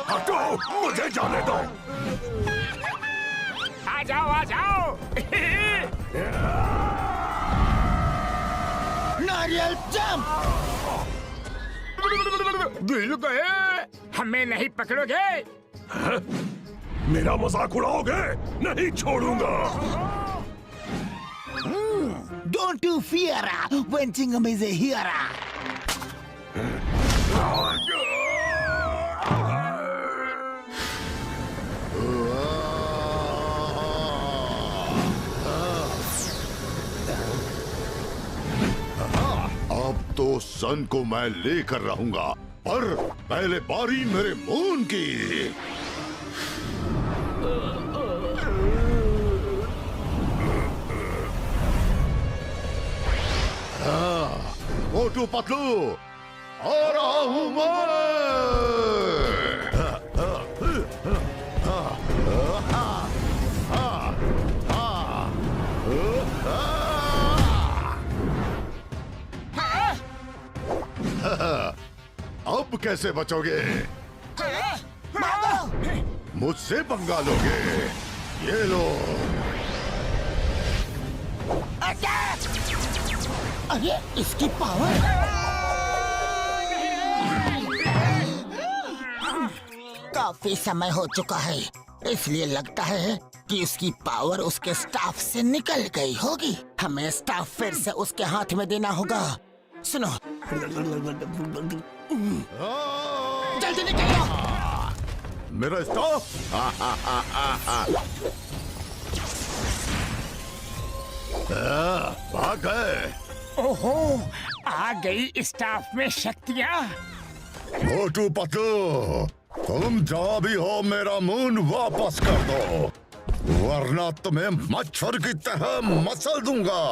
हटो, मुझे जाने दो। आ जाओ आ जाओ। नारियल जंप। गिर गए। हमें नहीं पकड़ोगे? मेरा मजाक उड़ाओगे? नहीं छोड़ूंगा। Don't you fear when Chingam is here. अब तो सन को मैं लेकर रहूंगा, पर पहले बारी मेरे मून की। मोटू पतलू, आ रहा हूं मैं। अब कैसे बचोगे? मुझसे पंगा लोगे? ये लो। अरे इसकी पावर! काफी समय हो चुका है, इसलिए लगता है कि उसकी पावर उसके स्टाफ से निकल गई होगी। हमें स्टाफ फिर से उसके हाथ में देना होगा। सुनो, जल्दी निकलो। मेरा स्टाफ भाग गए। ओहो, आ गई स्टाफ में शक्तियाँ। मोटू पतलू, तुम जहाँ भी हो मेरा मून वापस कर दो, वरना तुम्हें मच्छर की तरह मसल दूंगा।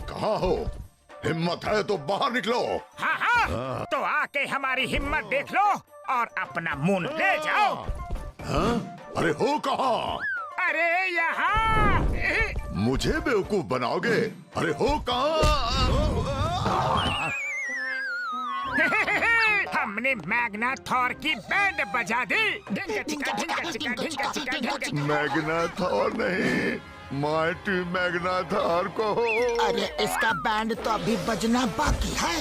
कहाँ हो? हिम्मत है तो बाहर निकलो। हाँ, तो आके हमारी हिम्मत देख लो और अपना मून ले जाओ। अरे हो कहाँ? अरे यहाँ। मुझे बेवकूफ बनाओगे? अरे हो कहाँ? हमने मैग्नाथॉर की बैंड बजा दी। ढिंका चिका, ढिंका चिका, ढिंका चिका, ढिंका चिका। मैग्नाथॉर नहीं, माइटी मैग्नाथॉर को। अरे इसका बैंड तो अभी बजना बाकी है।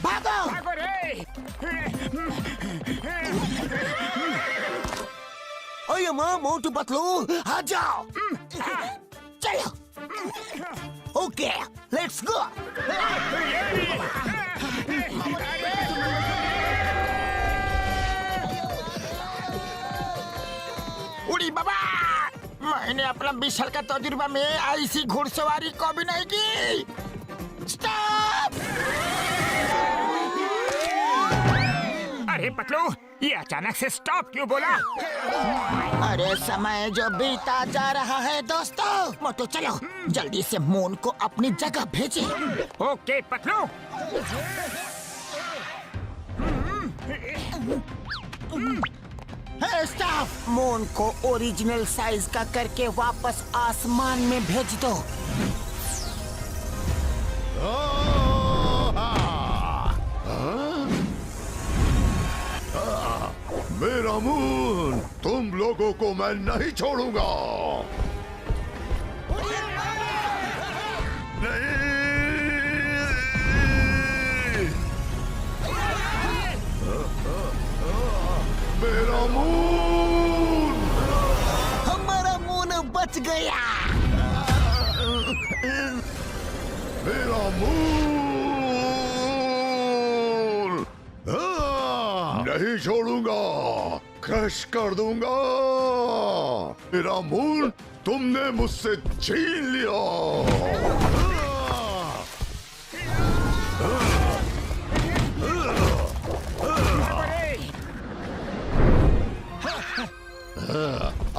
भागो! भागो रे! ओए माँ, मोटू पतलू, आ जाओ। चलो। Okay, let's go. उड़ी बाबा, मैंने अपना 20 साल का तजुर्बा में ऐसी घुड़सवारी कभी नहीं की। स्टॉप! अरे पतलू, ये अचानक से स्टॉप क्यों बोला? अरे समय जो बीता जा रहा है दोस्तों। मोटू चलो, जल्दी से मून को अपनी जगह भेजे। ओके पतलू। हे स्टाफ, मून को ओरिजिनल साइज का करके वापस आसमान में भेज दो। मेरा मून, तुम लोगों को मैं नहीं छोड़ूंगा। नहीं। मेरा मून! हमारा मून बच गया। मेरा मून! नहीं छोड़ूंगा, क्रश कर दूंगा। मेरा मून तुमने मुझसे छीन लिया।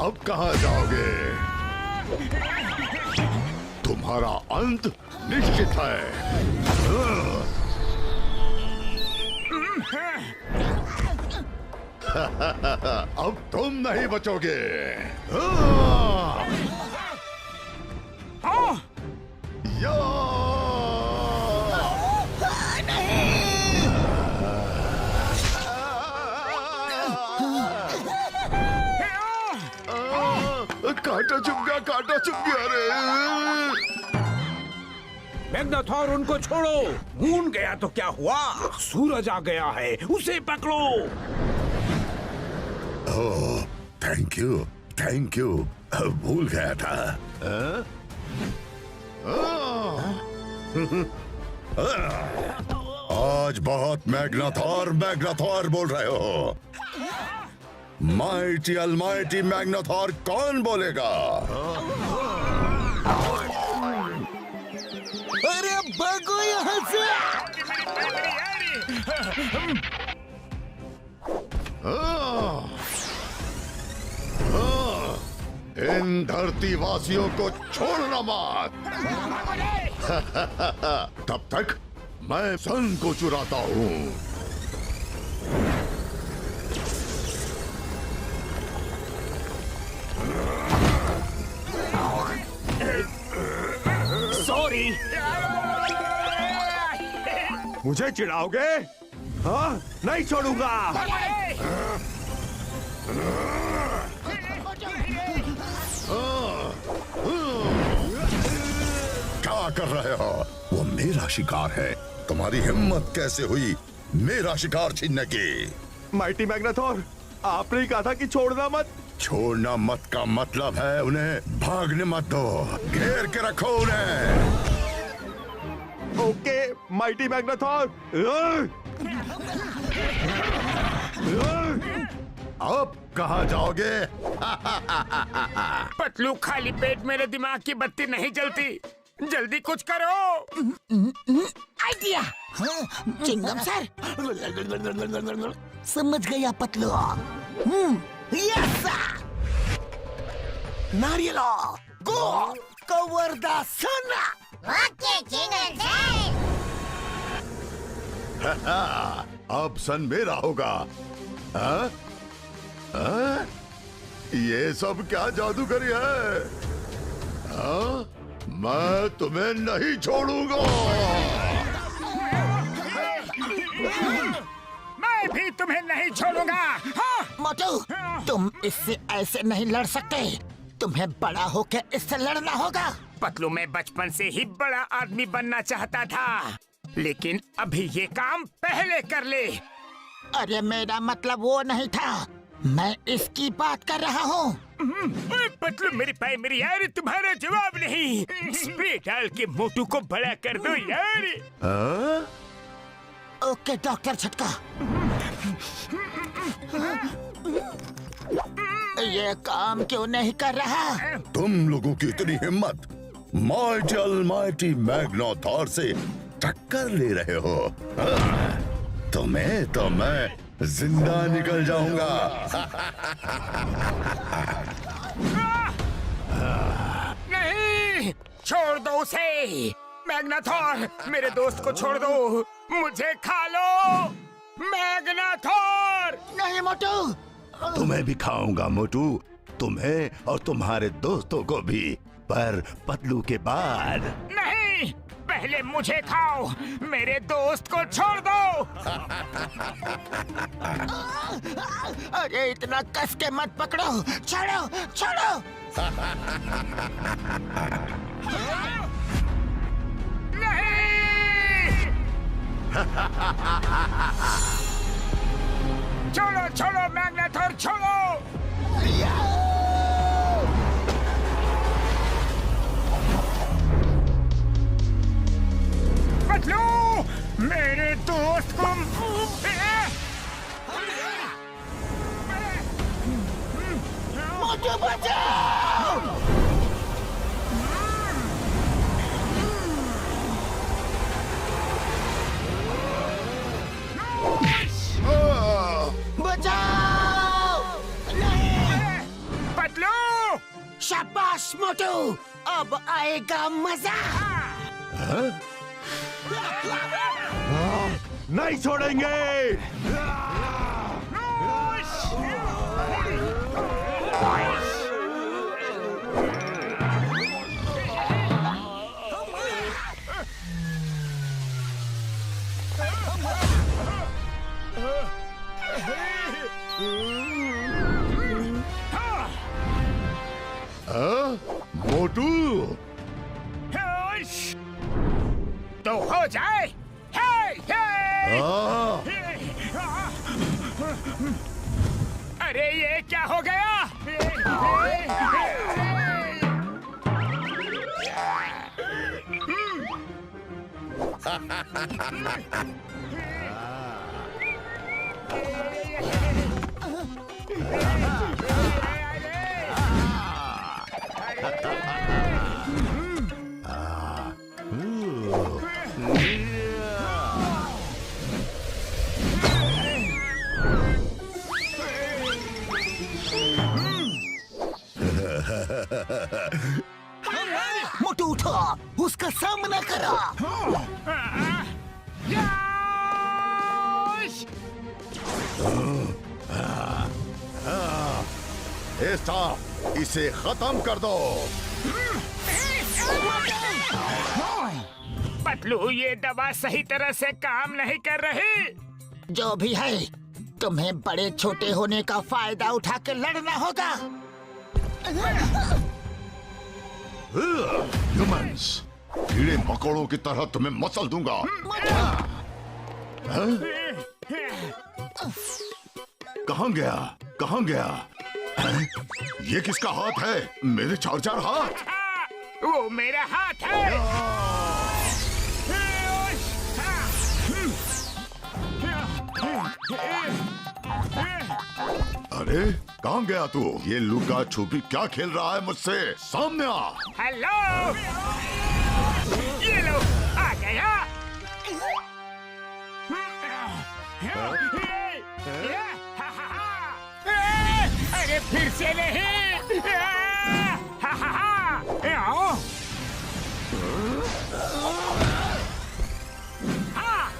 अब कहाँ जाओगे? तुम्हारा अंत निश्चित है। अब तुम नहीं बचोगे। या! कांटा चुभ गया, कांटा चुभ गया रे। मैग्नाथॉर, उनको छोड़ो। मून गया तो क्या हुआ? सूरज आ गया है, उसे पकड़ो। ओह, थैंक यू, भूल गया था। आज बहुत मैग्नाथॉर बोल रहे हो। माइटी अलमाइटी मैग्नाथॉर कौन बोलेगा? अरे भागो यहाँ से! इन इन धरती वासियों को छोड़ना मत। तब तक मैं सन को चुराता हूँ। सॉरी। मुझे चिढ़ाओगे? हाँ, नहीं छोड़ूंगा। क्या कर रहे हो? वो मेरा शिकार है। तुम्हारी हिम्मत कैसे हुई मेरा शिकार छीनने की? माइटी मैग्नाथोर, आपने ही कहा था कि छोड़ना मत। छोड़ना मत का मतलब है उन्हें भागने मत दो, घेर के रखो उन्हें। Okay mighty Magnathor. अब कहाँ जाओगे? पतलू, खाली पेट मेरे दिमाग की बत्ती नहीं जलती। जल्दी कुछ करो। आइडिया। चिंगम सर, समझ गया पतलू। यस नारियलो go cover the sun. Okay jingle bell. अब सन मेरा होगा। हाँ? हाँ? ये सब क्या जादूगरी है? हाँ? मैं तुम्हें नहीं छोड़ूंगा। मैं भी तुम्हें नहीं छोड़ूंगा। हाँ? मोटू, तुम इससे ऐसे नहीं लड़ सकते। तुम्हें बड़ा होकर इससे लड़ना होगा। पतलू, मैं बचपन से ही बड़ा आदमी बनना चाहता था, लेकिन अभी ये काम पहले कर ले। अरे मेरा मतलब वो नहीं था, मैं इसकी बात कर रहा हूँ। पतलू मेरी पाई मेरी यार, तुम्हारा जवाब नहीं। स्प्रे डाल के मोटू को बड़ा कर दो यार। हाँ? ओके डॉक्टर झटका। ये काम क्यों नहीं कर रहा? तुम लोगों की इतनी हिम्मत माइटी अलमाइटी मैग्नाथोर से टक्कर ले रहे हो? तुम्हें तो मैं जिंदा निकल जाऊंगा। नहीं, छोड़ दो उसे। मैग्नाथोर, मेरे दोस्त को छोड़ दो। मुझे खा लो मैग्नाथोर। नहीं मोटू। तुम्हें भी खाऊंगा मोटू, तुम्हें और तुम्हारे दोस्तों को भी, पर पतलू के बाद। नहीं, पहले मुझे खाओ, मेरे दोस्त को छोड़ दो। अरे इतना कस के मत पकड़ो, छोड़ो छोड़ो। नहीं। छोड़ो छोड़ो मैग्नाथोर, छोड़ो। पतलू, मेरे दोस्त को। मोटू बचाओ। बचाओ। नहीं। पतलू, शाबाश मोटू, अब आएगा मजा। नहीं छोड़ेंगे। मोटू, तो हो जाए। अरे ये क्या हो गया? हे सांप, इसे खत्म कर दो। पतलू, ये दवा सही तरह से काम नहीं कर रही। जो भी है, तुम्हें बड़े छोटे होने का फायदा उठा के लड़ना होगा। ह्यूमंस, कीड़े मकोड़ों की तरह तुम्हें मसल दूंगा। हाँ? कहाँ गया? कहाँ गया? हैं? ये किसका हाथ है? मेरे 4 हाथ। वो मेरा हाथ है। अरे कहाँ गया तू? ये लुका छुपी क्या खेल रहा है मुझसे? सामने आ। हेलो, ये लो, आ गया। अरे फिर से नहीं। हाँ,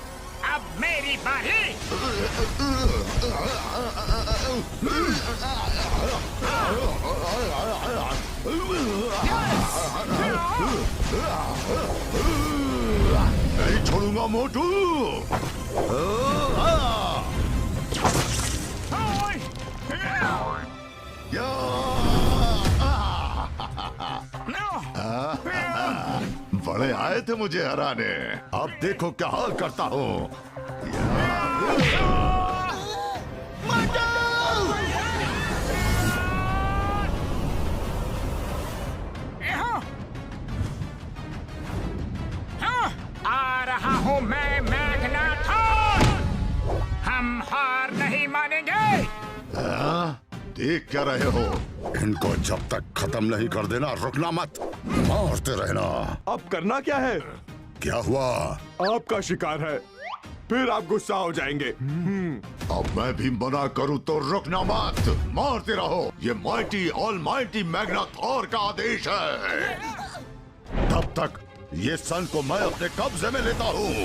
अब मेरी बारी। नहीं छोड़ूंगा मोटू। बड़े आए थे मुझे हराने, अब देखो क्या हाल करता हूँ। आ रहा हूँ मैं, मैग्नाथॉर। हम हार नहीं मानेंगे। देख क्या रहे हो? इनको जब तक खत्म नहीं कर देना रुकना मत, मारते रहना। अब करना क्या है? क्या हुआ? आपका शिकार है, फिर आप गुस्सा हो जाएंगे। अब मैं भी मना करूं तो रुकना मत, मारते रहो। ये माइटी ऑलमाइटी मैग्नाथॉर का आदेश है। तब तक ये सन को मैं अपने कब्जे में लेता हूँ।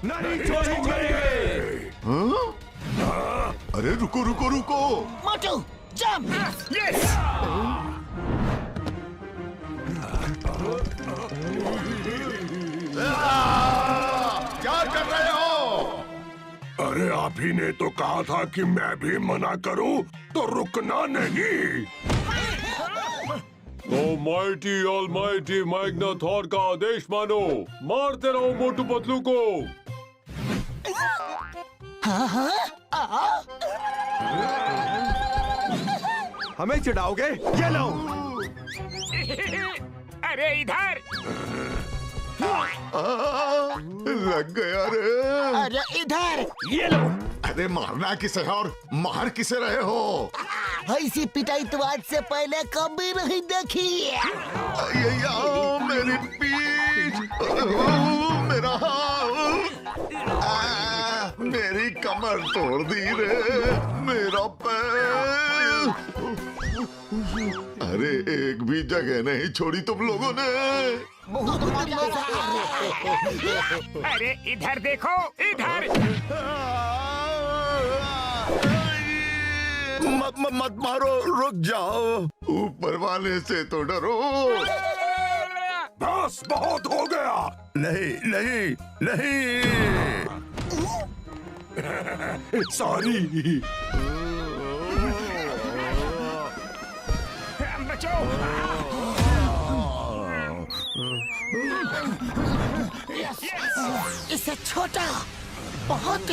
नहीं छोड़ेंगे। अरे रुको रुको रुको। मोटू, जंप। यस। क्या कर रहे हो? अरे आप ही ने तो कहा था कि मैं भी मना करूं तो रुकना नहीं। तो माइटी ऑलमाइटी मैग्नाथॉर का आदेश मानो, मारते रहो मोटू पतलू को। हमें चिढ़ाओगे? ये लो। अरे इधर। लग गया रे। अरे इधर। ये लो। अरे मारना किसे है और मार किसे रहे हो? ऐसी पिटाई तो आज से पहले कभी नहीं देखी। मेरी पीठ, मेरा हाथ, मेरी कमर तोड़ दी रे, मेरा पैर। अरे एक भी जगह नहीं छोड़ी तुम लोगों ने। अरे इधर देखो, इधर। मत मारो, रुक जाओ। ऊपर वाले से तो डरो। बस बहुत हो गया। नहीं नहीं नहीं। सॉरी। बचो। इससे छोटा, बहुत